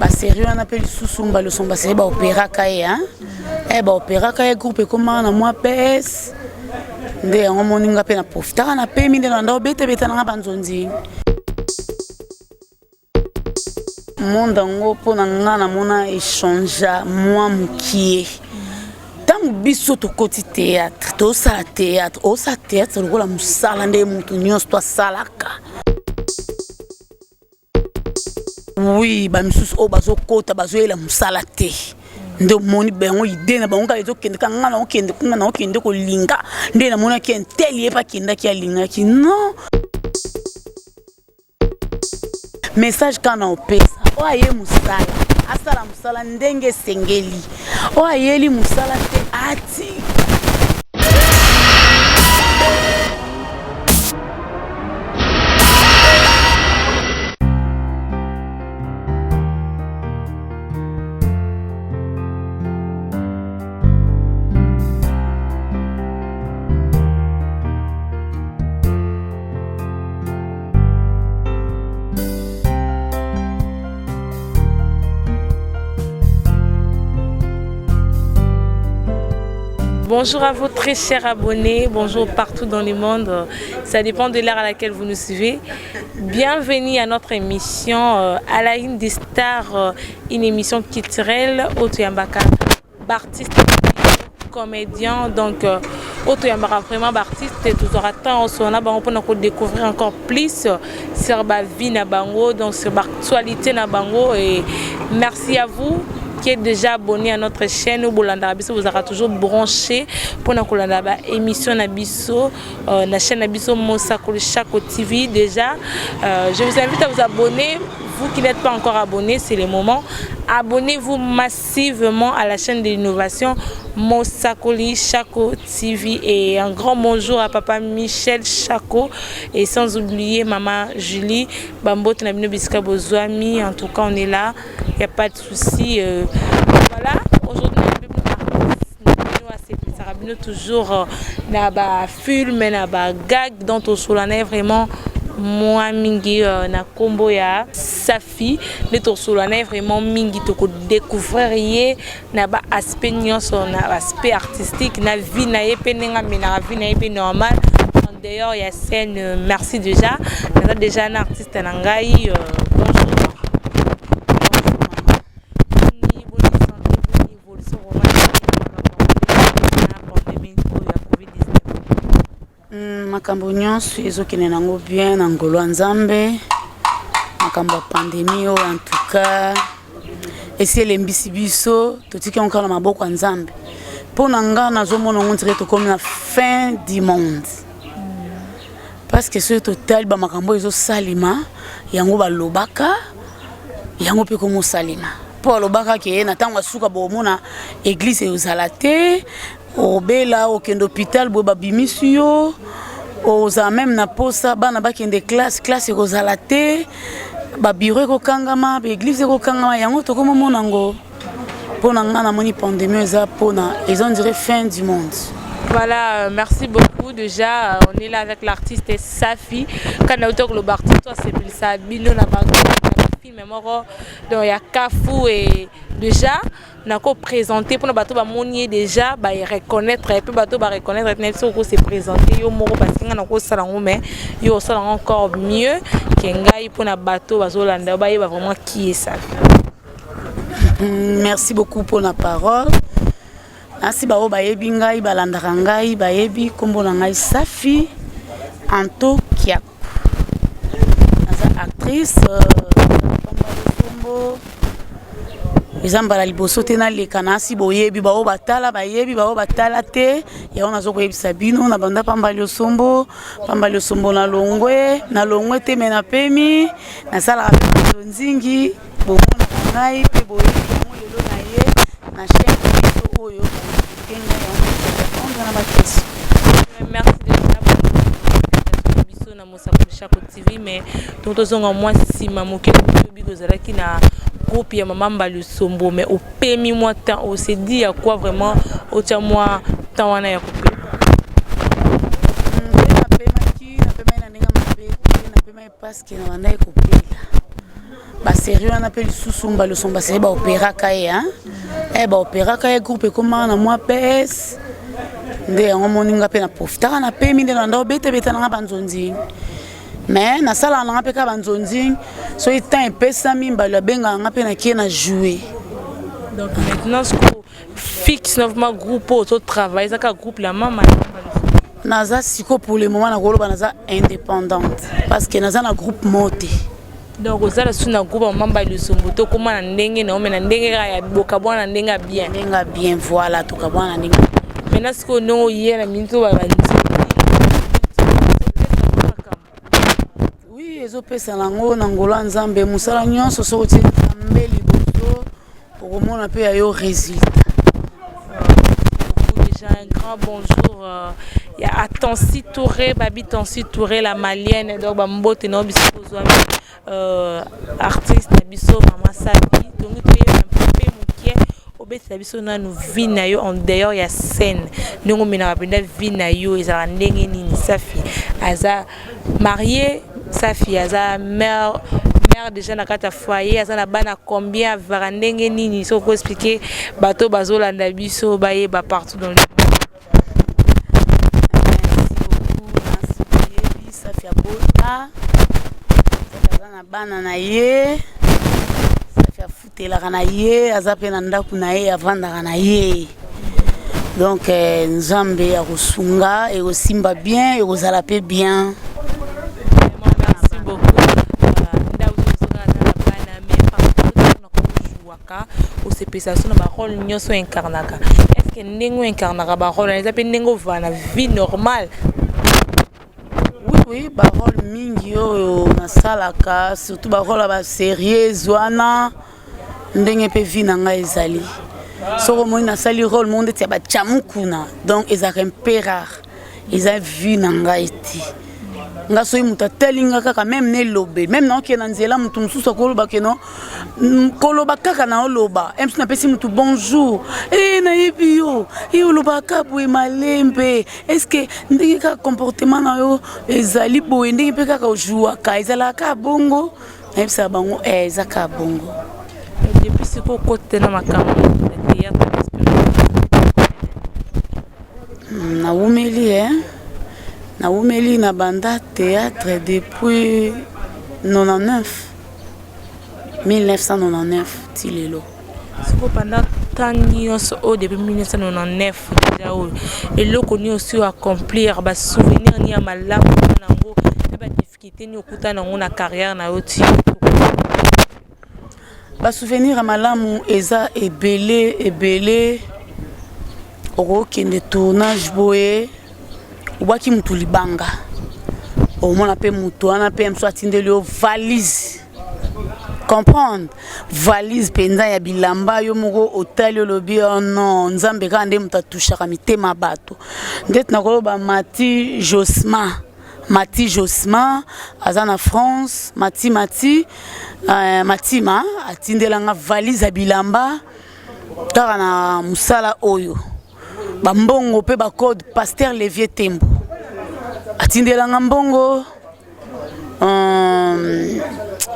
sérieux on appelle Susumba le somba c'est ba opéra kaye hein ba opéra kaye groupe comment na moi PS nde on moninga pe na profita na pe minde na ndo bete na banzonzi monde ngo pona ngana mona échanger moi mukie tangu biso to koti théâtre to sa théâtre o sa théâtre lokola musala nde mutu nyonso to salaka. Oui, ba misusu o bazo kota bazo ela musala te. Ndo moni bengo ide na bango ka kende kanga na okende ko linga. Nde na mona ki entelie pa kenda ki alinga ki non. Message kana opesa. O aye musala. Asala musala ndenge sengeli. O ayeli musala te ati. Bonjour à vous très chers abonnés, bonjour partout dans le monde, ça dépend de l'heure à laquelle vous nous suivez. Bienvenue à notre émission à la une des stars, une émission culturelle, Otoyambaka, artiste, comédien, donc Otoyambaka vraiment artiste, et tout aura temps pour découvrir encore plus sur la vie na bango, donc sur l'actualité na bango, et merci à vous qui est déjà abonné à notre chaîne ou Bolanda Biso, vous aurez toujours branché pour notre émission Nabiso, la chaîne Nabiso Mosakoli Chako TV déjà. Je vous invite à vous abonner. Vous qui n'êtes pas encore abonné, c'est le moment. Abonnez-vous massivement à la chaîne de l'innovation Mosakoli Chako TV. Et un grand bonjour à papa Michel Chako. Et sans oublier maman Julie. Bambo Tenabino Biska Bozouami. En tout cas, on est là. Il n'y a pas de souci. Voilà. Aujourd'hui, nous toujours na film, na gag dont on soulane vraiment. Moi mingi na kombo ya Safi les torsolane vraiment mingi to ko découvrir na ba aspect nyonso na aspect artistique na vie na yepenenga na vie na yep normal d'ailleurs il y a scène merci déjà un artiste na ngai makambo nyonso ezokene nango bien na ngolo ya Nzambe makambo ya pandémie en tout cas esi elembisi biso totiki onkala maboko ya Nzambe mpona nga nazomona ngo ndire tokomi na fin du monde parce que soki totali bamakambo ezosalema yango balobaka yango mpe komosalema mpo alobaka ke na ntango asuka bomona église ezala te obela okende hôpital boye babimisi yo oza même na posa bana bakende classe ekozala te babiro ekokangama baeglise ekokangama yango tokomomona ngo mpona nga namoni pandémie eza mpona eza on dirait fin du monde. Voilà, merci beaucoup. Déjà, on est là avec l'artiste Safi. Quand on a le artiste, c'est plus ça. Bino na bago, donc il y a Kafou et déjà, on a présenté pour nos bateaux ba monier déjà, ba reconnaître et puis bateau ba reconnaître net sur c'est présenté yo moro parce qu'on a ko salango mais yo salango encore mieux qu'engai pour na bateau bazolanda ba yeba vraiment qui est ça. Merci beaucoup pour la parole. Asi bao bayebi ngai balandaka ngai bayebi kombo na ngai Safi Anto Kiaku. Naza actrice Pambalo Ezambala liboso te na leka na asi boyebi bao batala bayebi bao batala te ya ona zo koyebisa bino na banda Pambalo Sombo na longwe te mena pemi na sala ka nzingi bomona ngai pe boyebi mo lelo na ye na chaîne oyo merci de biso na Mosakoli Chako TV mais tozonga moi sima moke bikozalaki na groupe ya Maman Mbalu Sombo mais au pemi moi temps on s'est dit à quoi vraiment au tia moi temps wana ya couper parce que na wana ekopela ba sérieux on appelle susumba le son ba c'est ba opéra kaye hein ba opéra kaye groupe comment na moi PS nde on moninga pe na profita na pe minde na ndo bete na banzonzi mais na sala na pe ka banzonzi so il temps pesa mimba le benga nga pe na ki na jouer. Donc maintenant ce que fixe notre groupe au travail ça ka groupe la maman naza siko pour le moment na koloba naza indépendante parce que naza na groupe moté. Donc vous allez sur un groupe mamba le somboto comment na ndenge na omena ndenge ya boka bwana ndenga bien voilà to ka bwana ndenge. Maintenant ce que non hier na minto ba oui ezopesa nango na ngolo nzambe musala nyonso so ti nzambe liboso okomona pe ya yo résultat. Déjà un grand bonjour il y a Atansi Touré Babi Tansi Touré la malienne donc bambote no biso artiste na biso mama Sabi donc tu es un peu mukie obeta biso na nous vie na yo en dehors ya scène ndongo mina bapenda vie na yo ezala ndenge nini Safi aza marié Safi aza mère déjà na kata foyer aza na bana combien varandenge nini so ko expliquer bato bazolanda biso baye ba partout dans le monde. Safi abota na bana na ye Safi afutela na ye aza pe na ndaku na ye avanda na ye donc nzambe ya kosunga et osimba bien et ozala pe bien. Au CPSA sur ma rôle nyoso incarnaka est-ce que nengo incarnaka ba rôle les appelle nengo va na vie normale. Oui ba rôle mingi yo na salaka surtout ba rôle ba sérieux wana ndenge pe vie na nga ezali soko moi na sali rôle monde ti ba chamukuna donc ezaka peu rare eza vie na nga eti nga soyi muta telinga kaka même ne lobe même na okena nzela mutu mususu koloba keno koloba kaka na oloba emsu na pesi mutu bonjour na yebi yo loba ka boye malembe est-ce que ndenge ka comportement na yo ezali boye ndenge pe kaka ojua ka ezala ka bongo na yebisa bango eza ka bongo depuis ce ko côté na makambo ya na umeli na umeli na banda théâtre depuis 1999 tilelo. Pendant tant depuis 1999 déjà et le connu aussi accomplir ba souvenir ni à malamu nango ba difficulté ni okuta nango na carrière na oti ba souvenir à malamu eza ebele okokende tournage boye obaki mutu libanga omona pe mutu wana pe mso atindeli yo valise comprendre valise penza ya bilamba yo moko otali olobi oh non nzambe ka nde mutu atushaka mitema bato ndeti nakoloba Mati Josma aza na France Matima atindelanga valise ya bilamba kaka na musala oyo bambongo pe ba code Pasteur Levier Tembo atindelanga mbongo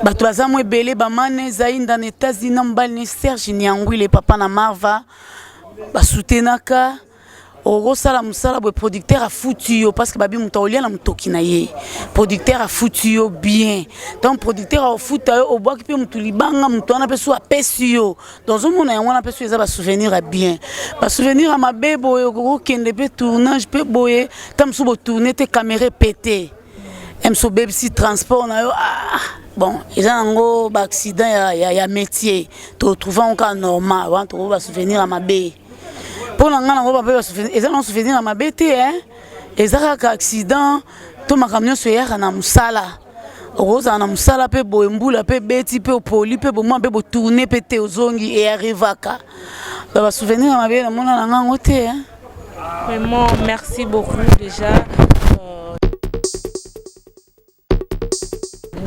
bato bazamwe ebele bamane zainda na États-Unis mbali Serge Nyangwile papa na Marva basutenaka okosala musala boye producteur a foutu yo parce que babi muta olia na mutoki na ye producteur a foutu yo bien donc producteur a foutu yo obwaki pe mutu libanga mutu wana pe so apesi yo dans un monde yango wana pe so eza ba souvenir a bien ba souvenir a mabe boye okokende pe tournage pe boye tam so bo tourner te caméra pété emso bebsi transport na yo bon eza nango ba accident ya métier to trouver un cas normal wa to ba souvenir a mabe. Pour l'angana on va pas souvenir et ça on souvenir à ma bête et ça ka accident to makamyo so ya na musala oza na musala pe boembula pe beti pe poli pe bo mo pe bo tourner pe te ozongi et arrivaka ba souvenir à ma bête na mona ngango te vraiment merci beaucoup déjà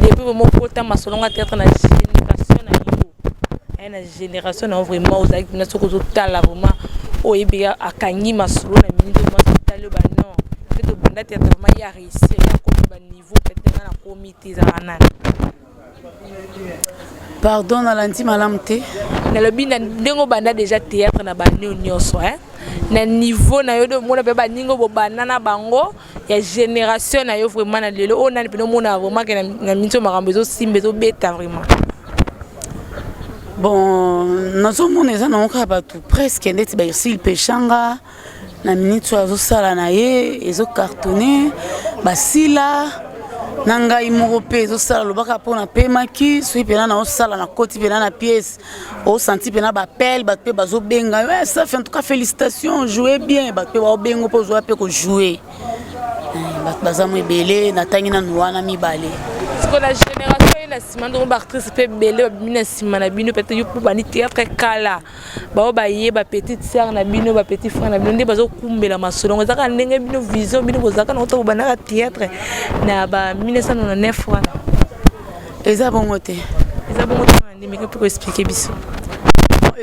depuis mon côté ma solonga théâtre na génération na yo na génération na vraiment aux actes na soko tala vraiment oyebiga akangi masolo na minute masitalo ba non peut banda théâtre vraiment ya réussir ya ko ba niveau peut-être na comité za nana Pardon, na lanti malamte. Na lobi na ndengo banda déjà théâtre na bani nyonso hein. Na niveau na yo de mona pe ba ningo bo banana bango ya génération na yo vraiment na lelo on na pe no mona vraiment que na minto makambo zo simbe zo beta vraiment. Bon, nazo mona eza na oka batu presque ndeti ba Ursil Pechanga na minute zo sala na ye ezo cartonner basila Nangai moko pe zo sala lobaka pona pe maki sui pena na osala na koti pena na pièce au senti pena ba pelle ba pe bazo benga ouais ça fait en tout cas félicitations jouez bien ba pe ba bengo po jouer pe ko jouer ba bazamu ebele na tangi na nwana mibale parce que la génération la simando ba actrice pe belé bina simana bino peut-être yo pour bani théâtre kala ba ba yé ba petite sœur na bino ba petit frère na bino ndé bazo kumbela masolongo zaka ndenge bino vision bino kozaka na oto bana théâtre na ba 1999 wana eza bongo te mais que pour expliquer biso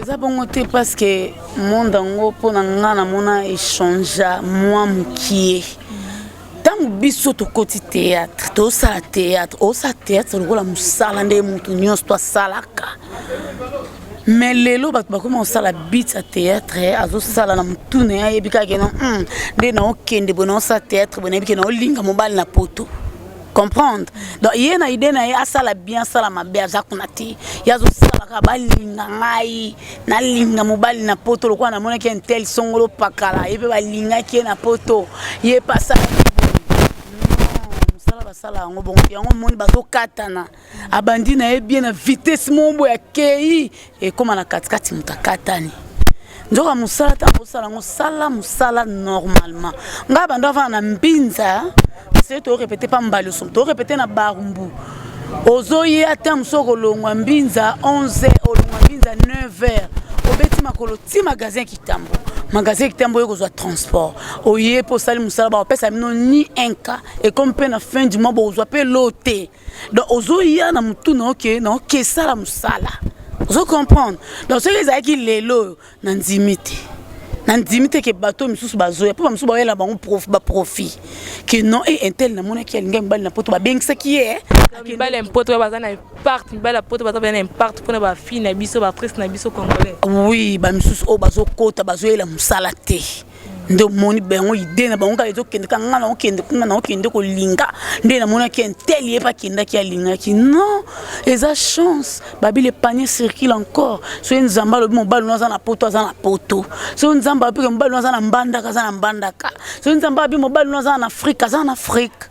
eza bongo te parce que monde ngo pona ngana mona échanger moi mukie tant biso to koti théâtre to sa théâtre o sa théâtre lokola musala nde mutu nyonso to salaka mais lelo bato bakoma osala bit ya théâtre azosala na mutune ayebika ke no nde na okende bona osa théâtre bona yebike na olinga mobali na poto comprendre donc yé na idée na ye asala bien sala mabe azakuna te yazosala ka balinga ngai na linga mobali na poto lokwa na mona ke intel songolo pakala yebe balinga ke na poto ye pasa sala ngo bon yango moni bazo katana abandi na ye bien na vitesse mombo ya kei e koma na katikati mutakatani njoka musala ta musala ngo sala musala normalement nga bando va na mbinza c'est to répéter pas mbalo som to répéter na barumbu ozoye ata musoko longwa mbinza 11h olongwa mbinza 9h obeti makolo ti magasin kitambo yoko zo transport oye po sali musala ba pesa mino ni enka et comme pe na fin du mois bo zo pe loté donc ozo ya na mutu na ok sala musala ozo comprendre donc ce que ça qui lelo na ndimite ke bato misusu bazo ya po misusu ba yela bango profit que non et intel na mona ki alinga mbali na poto ba bengisa ki mibale mpoto bazana impact mibale poto bazana impact pona ba fille na biso ba actrice na biso congolais oui ba misusu o bazo kota bazo yela musala te ndo moni bengo idée na bango ka ezo kende ka ngana okende ko linga nde na mona ki intel ye pa kenda ki alinga ki non eza chance babi le panier circule encore so nzamba lo mobali no za na poto so nzamba pe mobali no za na mbandaka so nzamba bi mobali no za na Afrique za na Afrique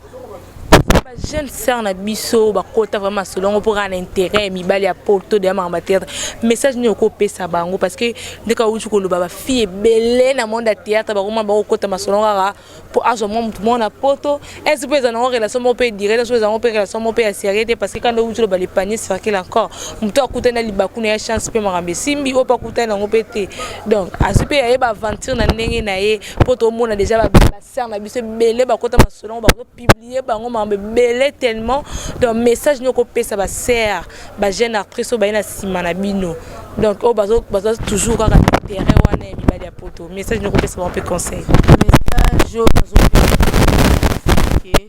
jeune sœur na biso ba kota vraiment selon pour un intérêt mibali ya poto de ma théâtre message ni ko pesa bango parce que ndeka uchu ko loba ba fille belé na monde théâtre ba koma ba kota masolon rara pour azo mo tout monde na poto est-ce que en relation mo pe direct so en relation mo pe sérieux parce que quand uchu ba les paniers circulent encore muto akutana libaku na chance pe marambe simbi o pa kutana ngo pété donc azupe ya ba aventure na ndenge na ye poto mo na déjà ba sœur na biso belé ba kota masolon ba publier bango mambe belé tellement donc message nous ko pesa ba sœur ba jeune actrice ba ina simana bino donc o bazo toujours ka intérêt wana mibali ya poto message nous ko pesa ba un peu conseil message bazo ke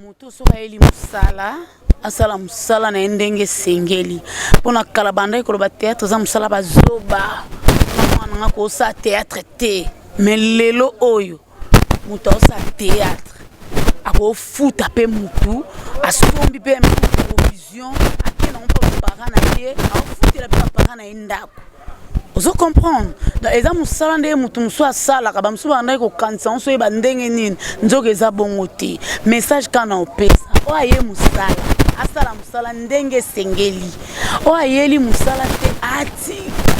moto so ka eli musala asala musala na ndenge sengeli pona kala banda ko ba théâtre za musala bazoba mwana ko sa théâtre te mais lelo oyo moto sa théâtre ako futa pe mutu asombi pe provision akena on peut parana ye ako futa la pe parana indako ozo comprendre donc eza musala nde mutu muso asala ka ba muso banda ko kanisa on so ba ndenge nini nzoke eza bongo te message kana opesa o aye musala asala musala ndenge sengeli o ayeli musala te atika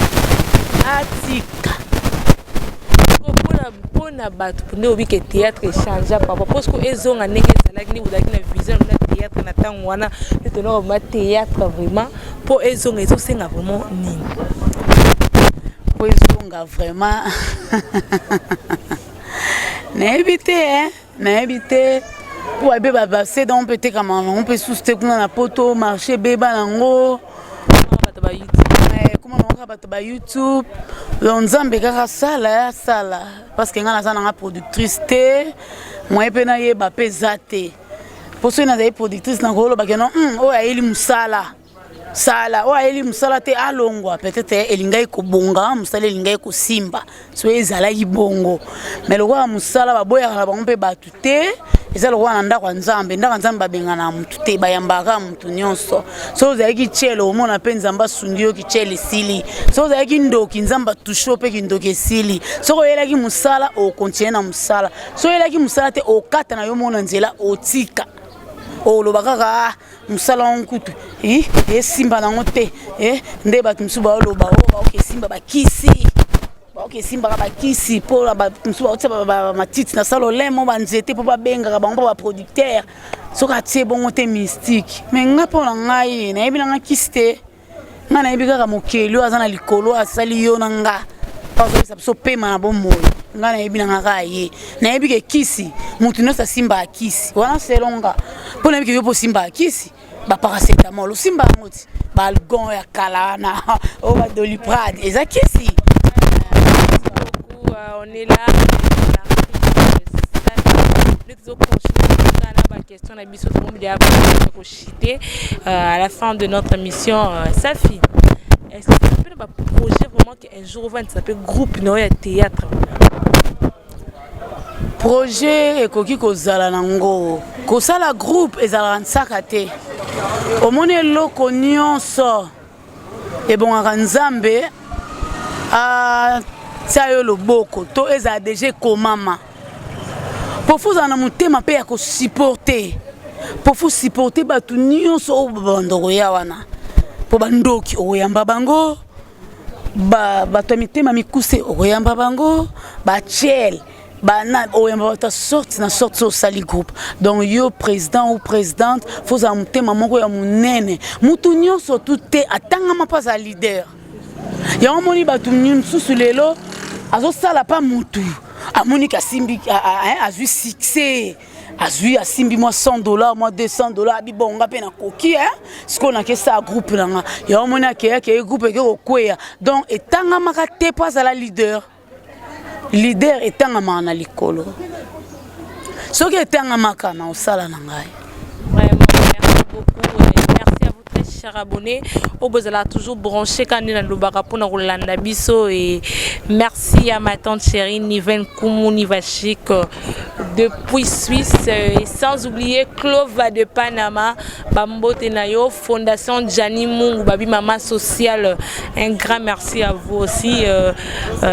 na bato pour nous que théâtre change papa parce que ezonga ndenge ezalaki ni budaki na vision na théâtre na tango wana tenor ma théâtre vraiment pour ezonga ezosenga vraiment nini pour ezonga vraiment na éviter pour abe baba c'est donc peut-être comme on peut souster kuna na poto marché beba nango bato ba comment on va ba YouTube nzambe kaka sala parce que ngana za na productrice te moi pe na ye ba pe zate pour ceux qui productrice na kolo bakeno o ya eli musala sala o eli musala te alongwa peut-être elingai ko bonga musala elingai ko simba so ezala bongo mais le roi musala baboya na bango pe batu te ezala roi na ndako nzambe babenga na mutu te bayambaka mutu nyonso so zaiki chelo omona pe nzamba sungio ki chele sili so zaiki ndoki nzamba tusho pe ki ndoki sili so ko yelaki musala o continue na musala so yelaki musala te o kata na yo mona nzela o tika o lo bakaka musala onkutu simba na ngote nde batu msuba lo ba o ke simba bakisi ok simba bakisi pour la msuba otsa matiti na salo lemo banzete pour ba benga ka bango ba producteur so ka tie bongo te mystique mais ngapo na ngai na yebi na kiste nga na yebi ka mokelo azana likolo asali yo na nga parce que so pema na bomo nga na yebi na nga ye na yebi ke kisi mutu no sa simba akisi wana selonga pour na yebi ke yo po simba akisi ba paracetamol simba ngoti ba algon ya kalana o ba doliprane ezakisi. On est là, à la fin de notre émission. Safi, est-ce que tu peux un projet vraiment qu'un jour va s'appeler groupe Noé Théâtre? Projet ekoki kozala nango kosala groupe ezala nsaka te omone loko nyonso ebongaka nzambe Sayo lo boko to eza déjà komama pour vous en mutema pe ya ko supporter pour vous supporter batu nyonso bandoko ya wana po bandoki oyamba bango bato mitema mikuse oyamba bango ba chel bana oyamba ta sorte na sorte so sali groupe donc yo président ou présidente faut en mutema moko ya munene mutu nyonso tout atanga mapasa leader ya omoni batu nyonso lelo azo sala pa mutu amoni ka simbi azui succès azui asimbi moi $100 moi $200 bibonga pe na koki ce qu'on a que ça groupe là ya omoni ke groupe ke okweya donc etanga maka te pas à la leader etanga mana likolo soki etanga maka na osala na ngai. Vraiment merci beaucoup. Chers abonnés, au besoin toujours branché quand nous avons le pour nous Rolanda Bisso et merci à ma tante chérie Niven Koumouni Vachik depuis Suisse et sans oublier Clova de Panama, Bambo Tenayo, Fondation Gianni Mungu, Babi Mama Sociale. Un grand merci à vous aussi.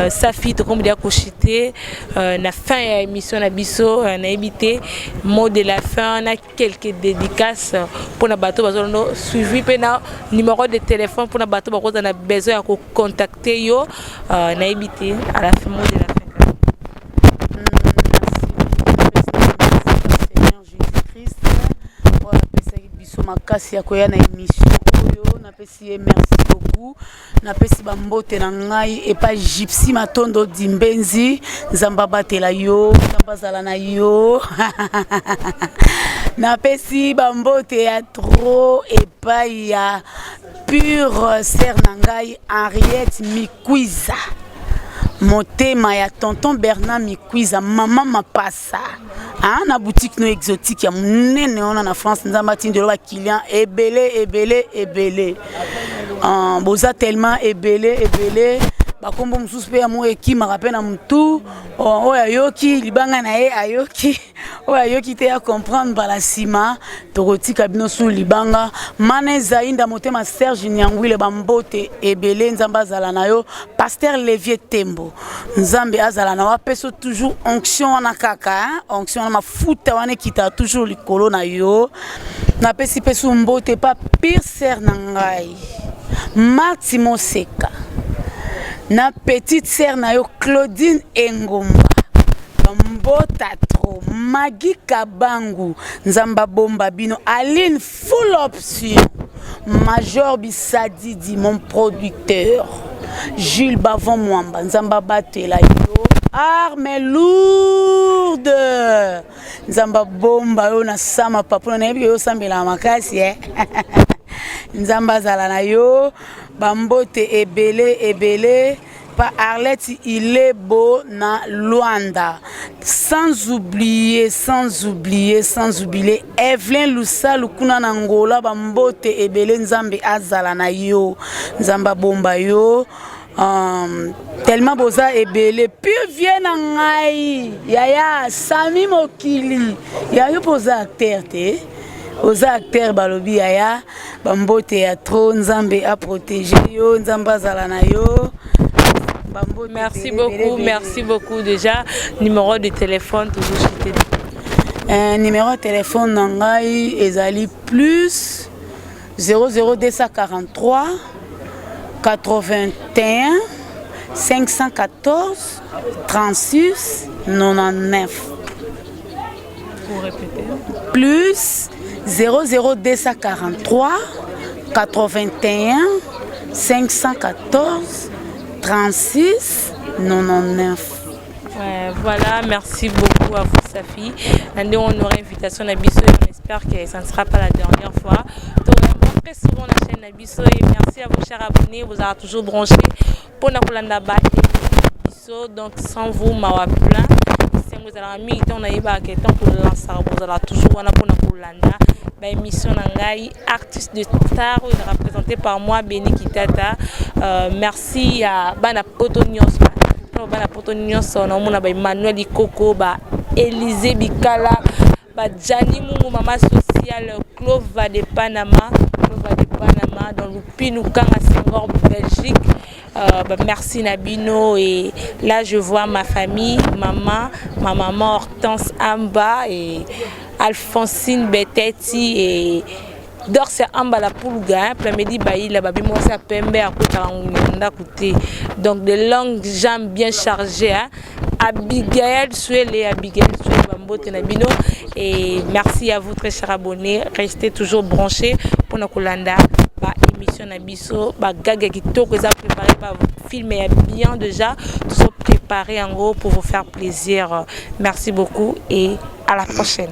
Safi, comme dit à Kochité, na fin de l'émission Nabisso, na évité mot de la fin, on a quelques dédicaces pour nos bateaux suivi. Numéro de téléphone pour nos bateaux, on a besoin de contacter yo, na évité à la fin mot de la fin. Seigneur Jésus-Christ, voilà, biso makasi ya koya na émission oyo na pesi merci beaucoup na pesi bambote na ngai et pas Gypsy Matondo Dimbenzi nzamba batela yo nzamba zala na yo na pesi bambote ya trop et pas ya pure sœur na ngai Henriette Mikwiza motema ya tonton Bernard Mikwiza mama mapasa na boutique no exotique ya munene ona na France nzamba tindelo ba client ebele boza tellement ebele bakombo mususu pe ya mo ekima rapena mutu oya yoki libanga na ye ayoki oya yoki te ya comprendre bala sima tokotika bino su libanga mane zainda motema Serge Nyangwile bambote ebele nzamba zala na yo pasteur Levier Tembo nzambe azala na wa peso toujours onction na kaka onction na mafuta wana kita toujours likolo na yo na pesi peso mbote pa pire ser na ngai Marti Moseka na petite sœur na yo Claudine Engomba mbota tro Magi Kabangu nzamba bomba bino Aline full option Major Bisadidi mon producteur Jules Bavon Mwamba nzamba batela yo arme lourde nzamba bomba yo na sama papuna na yebi yo sambela makasi nzamba zala na yo bambote ebele papa Arlette il est beau na Luanda. Sans oublier Evelyn Lusa Lukuna Nangola bambote ebele nzambe azala na yo nzamba bomba yo tellement boza ebele puis vient na ngai yaya Sami Mokili yaya poza acteur te oza acteur balobi yaya bambote ya trop nzambe a protéger yo nzamba azala na yo. Merci beaucoup déjà. Numéro de téléphone toujours cité. Numéro de téléphone nangai ezali plus 00243 81 514 36 99. Pour répéter. Plus 00243 81 514 36 99. Voilà, merci beaucoup à vous, Safi. On aura une invitation à Nabiso et on espère que ça ne sera pas la dernière fois. Donc, très souvent la chaîne Nabiso et merci à vos chers abonnés. Vous avez toujours branché pour Nakulanda Nabiso. Donc, sans vous, ma plein. Si vous avez mis temps pour lancer, vous allez toujours pour Nakulanda. Émission Nangai, artiste de star, représenté par moi, Béni Kitata. Merci à Bana Potonios. Bana Potonios, on a Emmanuel Ikoko, Élisée Bikala, Gianni Mungu, Mama Sociale, Clova de Panama, dans le Pinoukan à Senghor, Belgique. Merci Nabino. Et là, je vois ma famille, ma maman Hortense Amba et Alphonsine Beteti et Dorse Amba la Poulga, Plamedi Baï, la Babi Monsa Pembe à côté. Donc de longues jambes bien chargées. Abigail Souele, Bambo Tenabino. Et merci à vous, très chers abonnés. Restez toujours branchés pour nos Kolanda. Émission Nabiso, gaga qui tout que ça préparé par vous filmer bien déjà, tout ça préparé en gros pour vous faire plaisir. Merci beaucoup et à la prochaine.